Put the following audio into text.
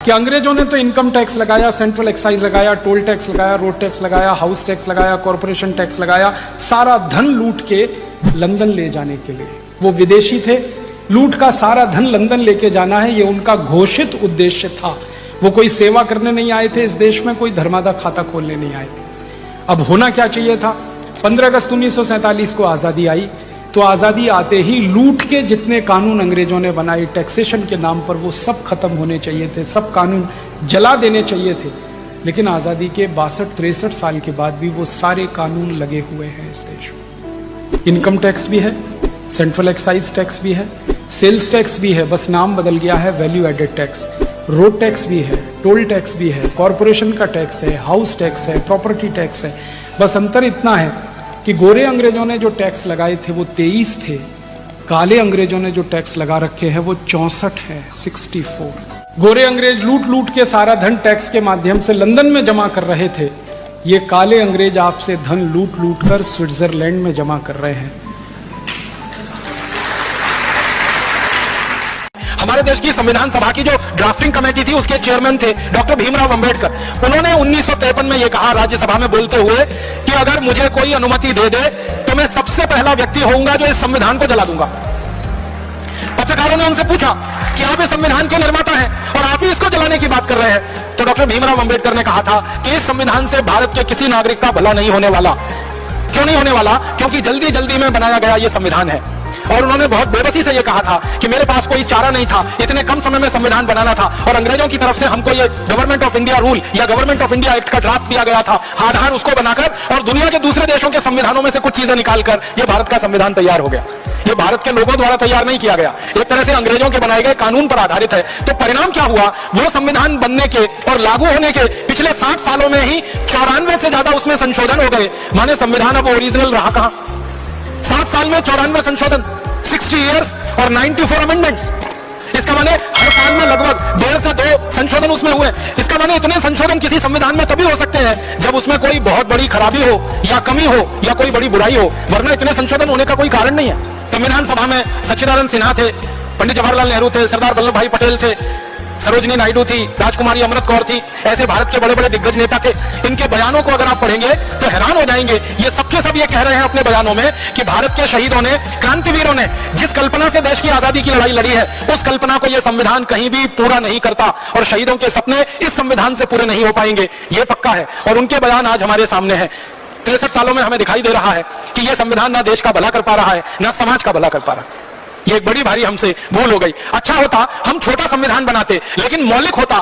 कि अंग्रेजों ने तो इनकम टैक्स लगाया, सेंट्रल एक्साइज लगाया, टोल टैक्स लगाया, रोड टैक्स लगाया, हाउस टैक्स लगाया, कॉरपोरेशन टैक्स लगाया, सारा धन लूट के लंदन ले जाने के लिए। वो विदेशी थे, लूट का सारा धन लंदन लेके जाना है, ये उनका घोषित उद्देश्य था। वो कोई सेवा करने नहीं आए थे इस देश में, कोई धर्मादा खाता खोलने नहीं आए थे। अब होना क्या चाहिए था? 15 अगस्त 1947 को आज़ादी आई, तो आज़ादी आते ही लूट के जितने कानून अंग्रेजों ने बनाए टैक्सेशन के नाम पर, वो सब खत्म होने चाहिए थे, सब कानून जला देने चाहिए थे। लेकिन आज़ादी के 62-63 साल के बाद भी वो सारे कानून लगे हुए हैं इस देश में। इनकम टैक्स भी है, सेंट्रल एक्साइज टैक्स भी है, सेल्स टैक्स भी है, बस नाम बदल गया है value added tax, road tax भी है, टोल टैक्स भी है, कॉरपोरेशन का टैक्स है, हाउस टैक्स है, प्रॉपर्टी टैक्स है। बस अंतर इतना है कि गोरे अंग्रेजों ने जो टैक्स लगाए थे वो 23 थे, काले अंग्रेजों ने जो टैक्स लगा रखे हैं वो 64 है, 64। गोरे अंग्रेज लूट लूट के सारा धन टैक्स के माध्यम से लंदन में जमा कर रहे थे, ये काले अंग्रेज आपसे धन लूट लूट कर स्विट्जरलैंड में जमा कर रहे हैं। हमारे देश की संविधान सभा की जो ड्राफ्टिंग कमेटी थी उसके चेयरमैन थे डॉक्टर भीमराव अंबेडकर। उन्होंने 1953 में यह कहा राज्यसभा में बोलते हुए कि अगर मुझे कोई अनुमति दे दे तो मैं सबसे पहला व्यक्ति होऊंगा जो इस संविधान को जला दूंगा। पत्रकारों ने उनसे पूछा कि आप इस संविधान के निर्माता हैं और आप ही इसको जलाने की बात कर रहे हैं। तो डॉक्टर भीमराव अंबेडकर ने कहा था कि इस संविधान से भारत के किसी नागरिक का भला नहीं होने वाला। क्यों नहीं होने वाला? क्योंकि जल्दी जल्दी में बनाया गया यह संविधान है। और उन्होंने बहुत बेबसी से यह कहा था कि मेरे पास कोई चारा नहीं था, इतने कम समय में संविधान बनाना था और अंग्रेजों की तरफ से हमको ये गवर्नमेंट ऑफ इंडिया रूल या गवर्नमेंट ऑफ इंडिया एक्ट का ड्राफ्ट दिया गया था, आधार उसको बनाकर और दुनिया के दूसरे देशों के संविधानों में से कुछ चीजें निकालकर यह भारत का संविधान तैयार हो गया। ये भारत के लोगों द्वारा तैयार नहीं किया गया, एक तरह से अंग्रेजों के बनाए गए कानून पर आधारित है। तो परिणाम क्या हुआ? वो संविधान बनने के और लागू होने के पिछले 60 सालों में ही 94 से ज्यादा उसमें संशोधन हो गए। माने संविधान अब ओरिजिनल रहा कहां? 60 साल में 94 संशोधन, 60 इयर्स और 94 अमेंडमेंट्स। इसका माने हर साल में लगभग 1.5 से 2 संशोधन उसमें हुए। इसका माने इतने संशोधन किसी संविधान में तभी हो सकते हैं जब उसमें कोई बहुत बड़ी खराबी हो या कमी हो या कोई बड़ी बुराई हो, वरना इतने संशोधन होने का कोई कारण नहीं है। संविधान सभा में सच्चिदानंद सिन्हा थे, पंडित जवाहरलाल नेहरू थे, सरदार वल्लभ भाई पटेल थे, सरोजिनी नायडू थी, राजकुमारी अमृत कौर थी, ऐसे भारत के बड़े बड़े दिग्गज नेता थे। इनके बयानों को अगर आप पढ़ेंगे तो हैरान हो जाएंगे। ये सबके सब ये कह रहे हैं अपने बयानों में कि भारत के शहीदों ने, क्रांतिवीरों ने जिस कल्पना से देश की आजादी की लड़ाई लड़ी है, उस कल्पना को यह संविधान कहीं भी पूरा नहीं करता और शहीदों के सपने इस संविधान से पूरे नहीं हो पाएंगे, ये पक्का है। और उनके बयान आज हमारे सामने है। 63 सालों में हमें दिखाई दे रहा है कि यह संविधान ना देश का भला कर पा रहा है, ना समाज का भला कर पा रहा है। ये एक बड़ी भारी हमसे भूल हो गई। अच्छा होता हम छोटा संविधान बनाते, लेकिन मौलिक होता।